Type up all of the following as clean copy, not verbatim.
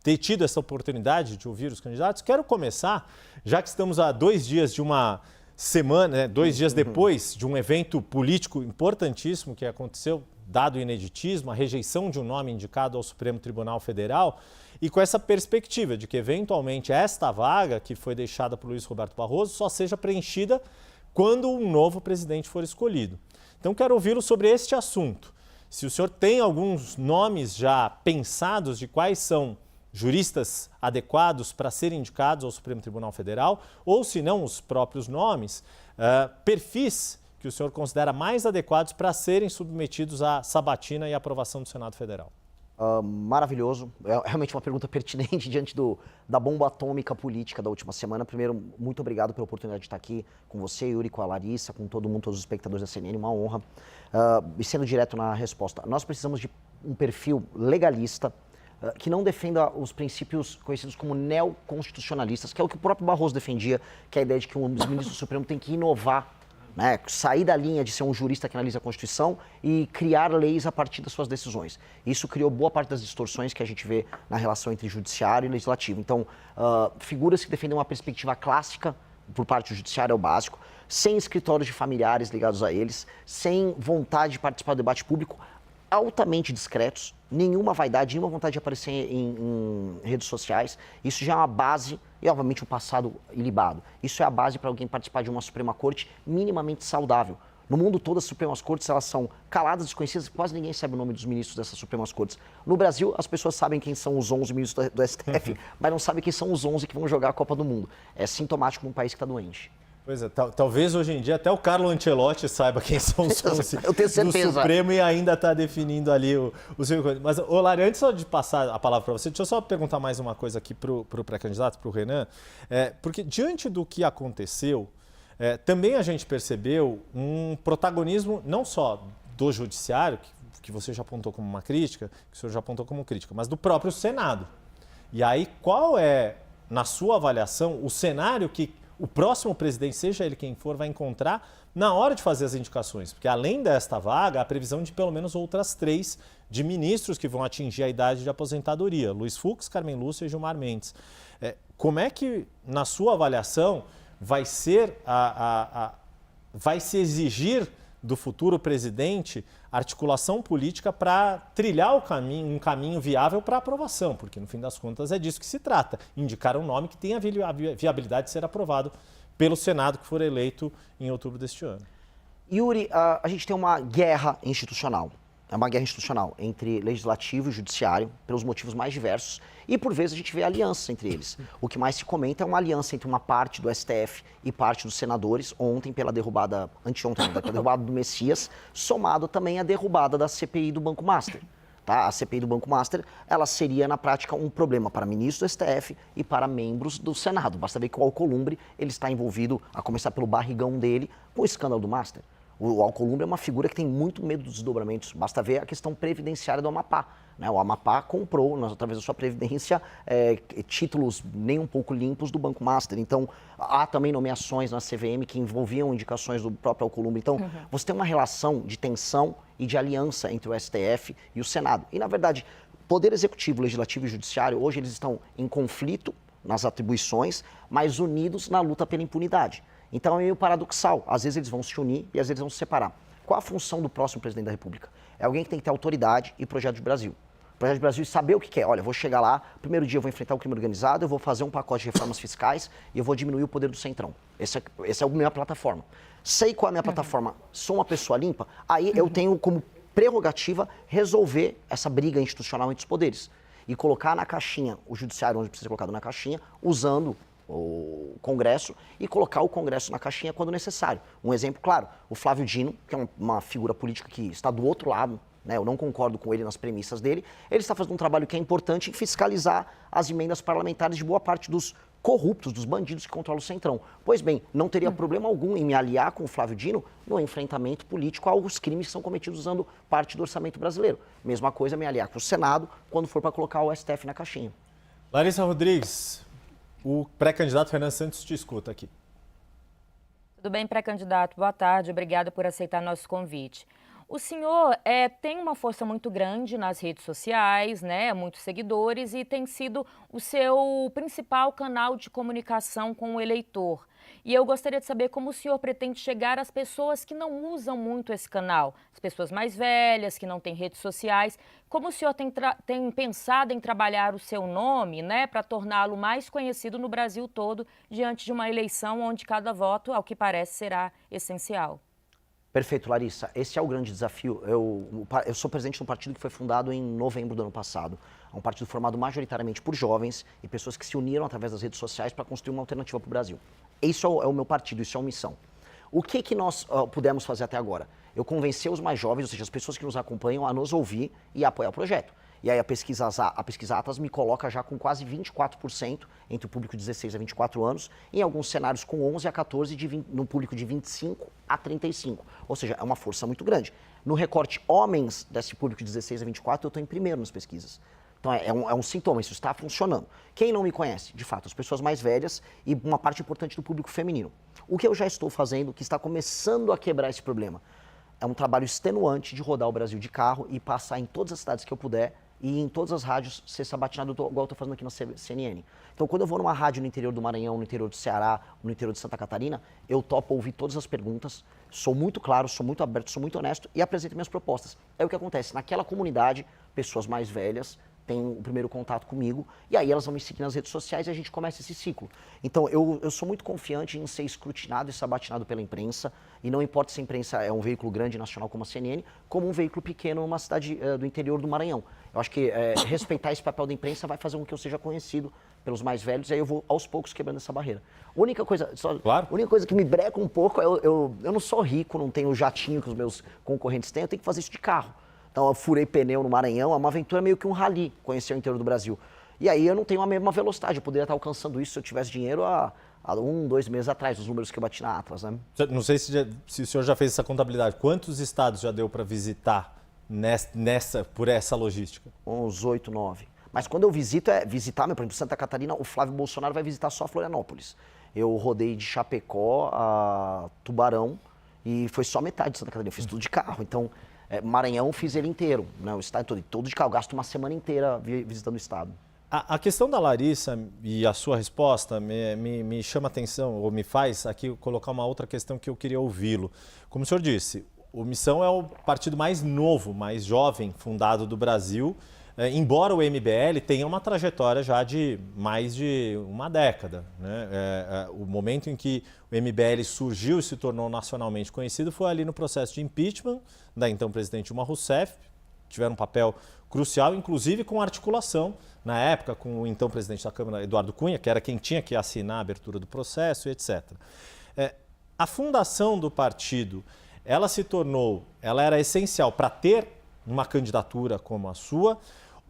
ter tido essa oportunidade de ouvir os candidatos. Quero começar, já que estamos a 2 dias de uma semana, né, 2 dias depois de um evento político importantíssimo que aconteceu, dado o ineditismo, a rejeição de um nome indicado ao Supremo Tribunal Federal, e com essa perspectiva de que, eventualmente, esta vaga que foi deixada por Luiz Roberto Barroso só seja preenchida quando um novo presidente for escolhido. Então, quero ouvi-lo sobre este assunto. Se o senhor tem alguns nomes já pensados de quais são juristas adequados para serem indicados ao Supremo Tribunal Federal, ou se não os próprios nomes, perfis que o senhor considera mais adequados para serem submetidos à sabatina e aprovação do Senado Federal. Maravilhoso, é realmente uma pergunta pertinente diante da bomba atômica política da última semana. Primeiro, muito obrigado pela oportunidade de estar aqui com você, Yuri, com a Larissa, com todo mundo, todos os espectadores da CNN, uma honra. E sendo direto na resposta, nós precisamos de um perfil legalista, que não defenda os princípios conhecidos como neoconstitucionalistas, que é o que o próprio Barroso defendia, que é a ideia de que o ministro do Supremo tem que inovar, né, sair da linha de ser um jurista que analisa a Constituição e criar leis a partir das suas decisões. Isso criou boa parte das distorções que a gente vê na relação entre judiciário e legislativo. Então, figuras que defendem uma perspectiva clássica por parte do judiciário é o básico, sem escritórios de familiares ligados a eles, sem vontade de participar do debate público, altamente discretos, nenhuma vaidade, nenhuma vontade de aparecer em redes sociais. Isso já é uma base, e obviamente o passado ilibado. Isso é a base para alguém participar de uma Suprema Corte minimamente saudável. No mundo todo, as Supremas Cortes, elas são caladas, desconhecidas, quase ninguém sabe o nome dos ministros dessas Supremas Cortes. No Brasil, as pessoas sabem quem são os 11 ministros do STF, mas não sabem quem são os 11 que vão jogar a Copa do Mundo. É sintomático num país que está doente. Pois é, talvez hoje em dia até o Carlo Ancelotti saiba quem são os 11 Eu tenho certeza. do Supremo e ainda está definindo ali o seu... Mas, Lari, antes só de passar a palavra para você, deixa eu só perguntar mais uma coisa aqui para o pré-candidato, para o Renan, porque diante do que aconteceu, também a gente percebeu um protagonismo não só do judiciário, que você já apontou como uma crítica, que o senhor já apontou como crítica, mas do próprio Senado. E aí, qual é, na sua avaliação, o cenário que o próximo presidente, seja ele quem for, vai encontrar na hora de fazer as indicações? Porque além desta vaga, há a previsão de pelo menos outras 3 de ministros que vão atingir a idade de aposentadoria: Luiz Fux, Carmen Lúcia e Gilmar Mendes. Como é que, na sua avaliação, vai ser vai se exigir do futuro presidente articulação política para trilhar um caminho viável para aprovação? Porque, no fim das contas, é disso que se trata: indicar um nome que tenha viabilidade de ser aprovado pelo Senado, que for eleito em outubro deste ano. Yuri, a gente tem uma guerra institucional. É uma guerra institucional entre legislativo e judiciário, pelos motivos mais diversos, e por vezes a gente vê alianças entre eles. O que mais se comenta é uma aliança entre uma parte do STF e parte dos senadores, ontem pela derrubada, anteontem, pela derrubada do Messias, somado também à derrubada da CPI do Banco Master. Tá? A CPI do Banco Master, ela seria na prática um problema para ministros do STF e para membros do Senado. Basta ver que o Alcolumbre, ele está envolvido, a começar pelo barrigão dele, com o escândalo do Master. O Alcolumbre é uma figura que tem muito medo dos desdobramentos. Basta ver a questão previdenciária do Amapá, né? O Amapá comprou, através da sua previdência, títulos nem um pouco limpos do Banco Master. Então, há também nomeações na CVM que envolviam indicações do próprio Alcolumbre. Então, você tem uma relação de tensão e de aliança entre o STF e o Senado. E, na verdade, Poder Executivo, Legislativo e Judiciário, hoje eles estão em conflito nas atribuições, mas unidos na luta pela impunidade. Então é meio paradoxal. Às vezes eles vão se unir e às vezes eles vão se separar. Qual a função do próximo presidente da República? É alguém que tem que ter autoridade e projeto de Brasil. Projeto de Brasil e saber o que quer. Olha, eu vou chegar lá, primeiro dia eu vou enfrentar o crime organizado, eu vou fazer um pacote de reformas fiscais e eu vou diminuir o poder do Centrão. Essa é a minha plataforma. Sei qual é a minha plataforma, sou uma pessoa limpa, aí eu tenho como prerrogativa resolver essa briga institucional entre os poderes. E colocar na caixinha o judiciário, onde precisa ser colocado na caixinha, usando o Congresso, e colocar o Congresso na caixinha quando necessário. Um exemplo claro, o Flávio Dino, que é uma figura política que está do outro lado, né, eu não concordo com ele nas premissas dele, ele está fazendo um trabalho que é importante em fiscalizar as emendas parlamentares de boa parte dos corruptos, dos bandidos que controlam o Centrão. Pois bem, não teria problema algum em me aliar com o Flávio Dino no enfrentamento político aos crimes que são cometidos usando parte do orçamento brasileiro. Mesma coisa me aliar com o Senado quando for para colocar o STF na caixinha. Larissa Rodrigues, o pré-candidato Renan Santos te escuta aqui. Tudo bem, pré-candidato? Boa tarde, obrigada por aceitar nosso convite. O senhor tem uma força muito grande nas redes sociais, né, muitos seguidores, e tem sido o seu principal canal de comunicação com o eleitor. E eu gostaria de saber como o senhor pretende chegar às pessoas que não usam muito esse canal, as pessoas mais velhas, que não têm redes sociais. Como o senhor tem pensado em trabalhar o seu nome, né, para torná-lo mais conhecido no Brasil todo, diante de uma eleição onde cada voto, ao que parece, será essencial? Perfeito, Larissa. Esse é o grande desafio. Eu sou presidente de um partido que foi fundado em novembro do ano passado. É um partido formado majoritariamente por jovens e pessoas que se uniram através das redes sociais para construir uma alternativa para o Brasil. Isso é o meu partido, isso é uma missão. O que nós pudemos fazer até agora? Eu convenci os mais jovens, ou seja, as pessoas que nos acompanham, a nos ouvir e a apoiar o projeto. E aí a pesquisa Atlas me coloca já com quase 24% entre o público de 16 a 24 anos, em alguns cenários com 11 a 14, no público de 25 a 35. Ou seja, é uma força muito grande. No recorte homens desse público de 16 a 24, eu estou em primeiro nas pesquisas. Então é um sintoma, isso está funcionando. Quem não me conhece, de fato, as pessoas mais velhas e uma parte importante do público feminino. O que eu já estou fazendo, que está começando a quebrar esse problema, é um trabalho extenuante de rodar o Brasil de carro e passar em todas as cidades que eu puder e em todas as rádios ser sabatinado igual eu estou fazendo aqui na CNN. Então, quando eu vou numa rádio no interior do Maranhão, no interior do Ceará, no interior de Santa Catarina, eu topo ouvir todas as perguntas, sou muito claro, sou muito aberto, sou muito honesto e apresento minhas propostas. É o que acontece. Naquela comunidade, pessoas mais velhas têm o primeiro contato comigo e aí elas vão me seguir nas redes sociais e a gente começa esse ciclo. Então, eu sou muito confiante em ser escrutinado e sabatinado pela imprensa, e não importa se a imprensa é um veículo grande nacional como a CNN, como um veículo pequeno numa cidade do interior do Maranhão. Eu acho que respeitar esse papel da imprensa vai fazer com que eu seja conhecido pelos mais velhos, e aí eu vou aos poucos quebrando essa barreira. A única coisa que me breca um pouco é eu não sou rico, não tenho o jatinho que os meus concorrentes têm, eu tenho que fazer isso de carro. Então eu furei pneu no Maranhão, é uma aventura meio que um rally, conhecer o interior do Brasil. E aí eu não tenho a mesma velocidade, eu poderia estar alcançando isso se eu tivesse dinheiro há 1, 2 meses atrás, os números que eu bati na Atlas, né? Não sei se o senhor já fez essa contabilidade. Quantos estados já deu para visitar por essa logística? Uns 8, 9. Mas quando eu visito, visitar, por exemplo, Santa Catarina, o Flávio Bolsonaro vai visitar só Florianópolis. Eu rodei de Chapecó a Tubarão e foi só metade de Santa Catarina, eu fiz tudo de carro. Então, Maranhão fiz ele inteiro, né? O estado todo de carro, eu gasto uma semana inteira visitando o estado. A questão da Larissa e a sua resposta me chama a atenção, ou me faz aqui colocar uma outra questão que eu queria ouvi-lo. Como o senhor disse, o Missão é o partido mais novo, mais jovem fundado do Brasil, embora o MBL tenha uma trajetória já de mais de uma década, né? O momento em que o MBL surgiu e se tornou nacionalmente conhecido foi ali no processo de impeachment da então presidente Dilma Rousseff. Tiveram um papel crucial, inclusive com articulação, na época, com o então presidente da Câmara, Eduardo Cunha, que era quem tinha que assinar a abertura do processo, etc. A fundação do partido, ela era essencial para ter uma candidatura como a sua,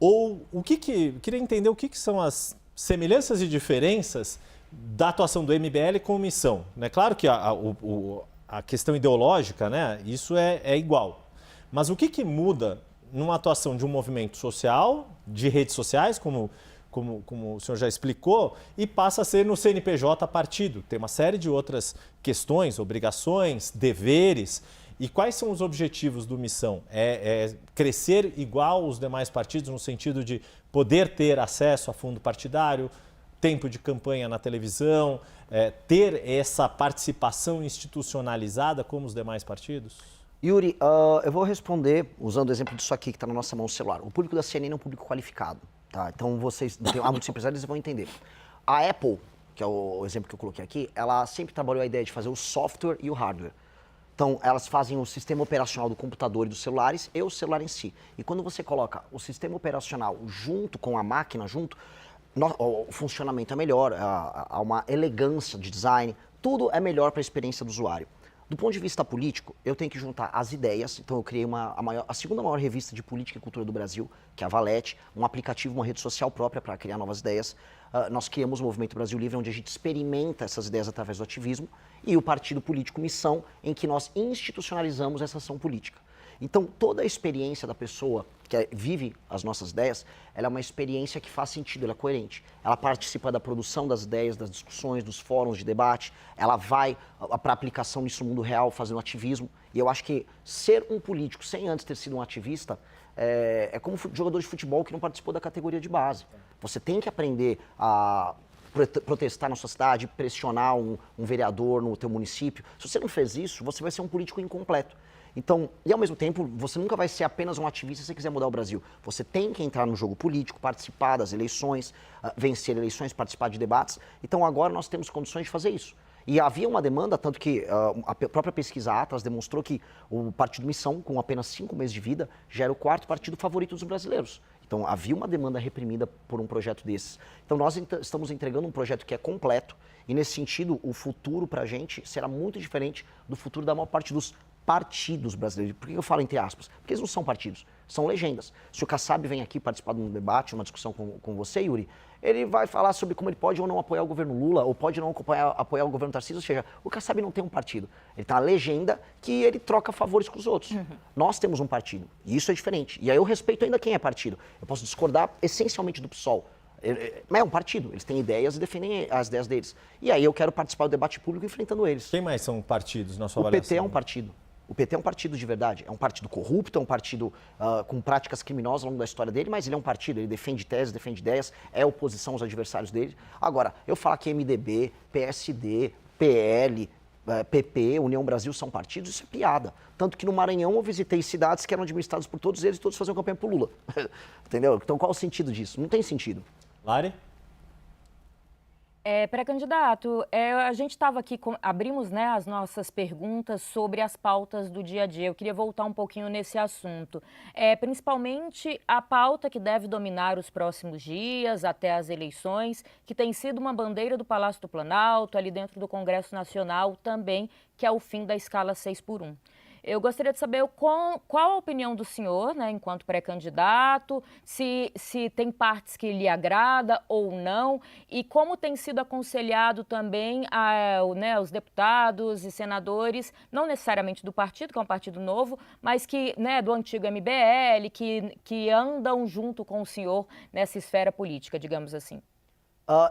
ou queria entender o que são as semelhanças e diferenças da atuação do MBL com Missão. É claro que a questão ideológica, né, isso é igual, mas o que muda numa atuação de um movimento social, de redes sociais, como o senhor já explicou, e passa a ser no CNPJ partido. Tem uma série de outras questões, obrigações, deveres. E quais são os objetivos do Missão? Crescer igual os demais partidos, no sentido de poder ter acesso a fundo partidário, tempo de campanha na televisão, ter essa participação institucionalizada como os demais partidos? Yuri, eu vou responder usando o exemplo disso aqui que está na nossa mão, o celular. O público da CNN é um público qualificado, tá? Então há muitos empresários que vão entender. A Apple, que é o exemplo que eu coloquei aqui, ela sempre trabalhou a ideia de fazer o software e o hardware. Então, elas fazem o sistema operacional do computador e dos celulares e o celular em si. E quando você coloca o sistema operacional junto com a máquina, o funcionamento é melhor, há uma elegância de design, tudo é melhor para a experiência do usuário. Do ponto de vista político, eu tenho que juntar as ideias, então eu criei a segunda maior revista de política e cultura do Brasil, que é a Valete, um aplicativo, uma rede social própria para criar novas ideias. Nós criamos o Movimento Brasil Livre, onde a gente experimenta essas ideias através do ativismo, e o partido político Missão, em que nós institucionalizamos essa ação política. Então, toda a experiência da pessoa que vive as nossas ideias, ela é uma experiência que faz sentido, ela é coerente. Ela participa da produção das ideias, das discussões, dos fóruns de debate, ela vai para a aplicação nisso no mundo real, fazendo ativismo. E eu acho que ser um político sem antes ter sido um ativista é como jogador de futebol que não participou da categoria de base. Você tem que aprender a protestar na sua cidade, pressionar um vereador no teu município. Se você não fez isso, você vai ser um político incompleto. Então, e ao mesmo tempo, você nunca vai ser apenas um ativista se você quiser mudar o Brasil. Você tem que entrar no jogo político, participar das eleições, vencer eleições, participar de debates. Então, agora nós temos condições de fazer isso. E havia uma demanda, tanto que a própria pesquisa Atlas demonstrou que o Partido Missão, com apenas 5 meses de vida, já era o 4º partido favorito dos brasileiros. Então, havia uma demanda reprimida por um projeto desses. Então, nós estamos entregando um projeto que é completo e, nesse sentido, o futuro para a gente será muito diferente do futuro da maior parte dos partidos brasileiros. Por que eu falo entre aspas? Porque eles não são partidos, são legendas. Se o Kassab vem aqui participar de um debate, uma discussão com você, Yuri, ele vai falar sobre como ele pode ou não apoiar o governo Lula, ou pode não apoiar o governo Tarcísio, ou seja, o Kassab não tem um partido. Ele tem uma legenda que ele troca favores com os outros. Nós temos um partido, e isso é diferente. E aí eu respeito ainda quem é partido. Eu posso discordar essencialmente do PSOL, mas é um partido, eles têm ideias e defendem as ideias deles. E aí eu quero participar do debate público enfrentando eles. Quem mais são partidos na sua avaliação? O PT é um partido. O PT é um partido de verdade, é um partido corrupto, é um partido com práticas criminosas ao longo da história dele, mas ele é um partido, ele defende teses, defende ideias, é oposição aos adversários dele. Agora, eu falar que MDB, PSD, PL, PP, União Brasil são partidos, isso é piada. Tanto que no Maranhão eu visitei cidades que eram administradas por todos eles e todos faziam campanha pro Lula. Entendeu? Então qual o sentido disso? Não tem sentido. Lari? Pré-candidato, a gente estava aqui, abrimos, né, as nossas perguntas sobre as pautas do dia a dia. Eu queria voltar um pouquinho nesse assunto. Principalmente a pauta que deve dominar os próximos dias, até as eleições, que tem sido uma bandeira do Palácio do Planalto, ali dentro do Congresso Nacional também, que é o fim da escala 6x1. Eu gostaria de saber qual a opinião do senhor, né, enquanto pré-candidato, se tem partes que lhe agrada ou não, e como tem sido aconselhado também os deputados e senadores, não necessariamente do partido, que é um partido novo, mas que, né, do antigo MBL, que andam junto com o senhor nessa esfera política, digamos assim.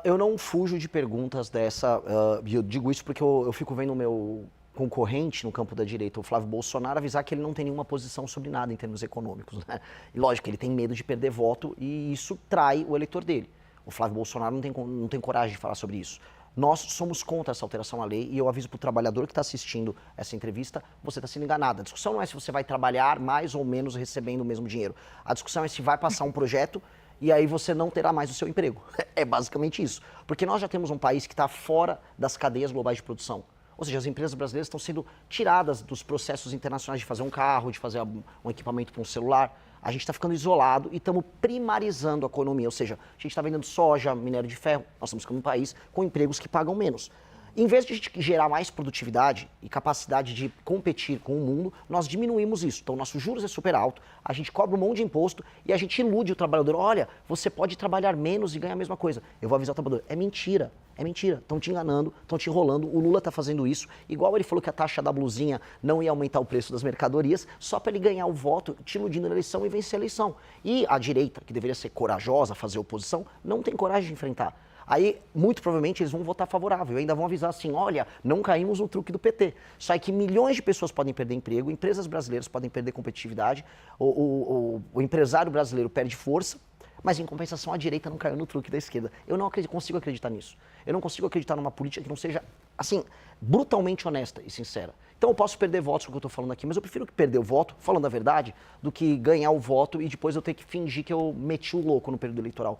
Eu não fujo de perguntas dessa, e eu digo isso porque eu fico vendo o meu concorrente no campo da direita, o Flávio Bolsonaro, avisar que ele não tem nenhuma posição sobre nada em termos econômicos, né? E lógico, ele tem medo de perder voto e isso trai o eleitor dele. O Flávio Bolsonaro não tem coragem de falar sobre isso. Nós somos contra essa alteração à lei e eu aviso para o trabalhador que está assistindo essa entrevista, você está sendo enganado. A discussão não é se você vai trabalhar mais ou menos recebendo o mesmo dinheiro. A discussão é se vai passar um projeto e aí você não terá mais o seu emprego. É basicamente isso. Porque nós já temos um país que está fora das cadeias globais de produção. Ou seja, as empresas brasileiras estão sendo tiradas dos processos internacionais de fazer um carro, de fazer um equipamento para um celular. A gente está ficando isolado e estamos primarizando a economia. Ou seja, a gente está vendendo soja, minério de ferro. Nós estamos ficando um país com empregos que pagam menos. Em vez de a gente gerar mais produtividade e capacidade de competir com o mundo, nós diminuímos isso. Então, nossos juros é super alto, a gente cobra um monte de imposto e a gente ilude o trabalhador. Olha, você pode trabalhar menos e ganhar a mesma coisa. Eu vou avisar o trabalhador. É mentira. É mentira. Estão te enganando, estão te enrolando. O Lula está fazendo isso. Igual ele falou que a taxa da blusinha não ia aumentar o preço das mercadorias, só para ele ganhar o voto, te iludindo na eleição e vencer a eleição. E a direita, que deveria ser corajosa, fazer oposição, não tem coragem de enfrentar. Aí, muito provavelmente, eles vão votar favorável. Ainda vão avisar assim, olha, não caímos no truque do PT. Só que milhões de pessoas podem perder emprego, empresas brasileiras podem perder competitividade, o empresário brasileiro perde força, mas em compensação a direita não caiu no truque da esquerda. Eu não consigo acreditar nisso. Eu não consigo acreditar numa política que não seja, assim, brutalmente honesta e sincera. Então eu posso perder votos com o que eu estou falando aqui, mas eu prefiro perder o voto, falando a verdade, do que ganhar o voto e depois eu ter que fingir que eu meti o louco no período eleitoral.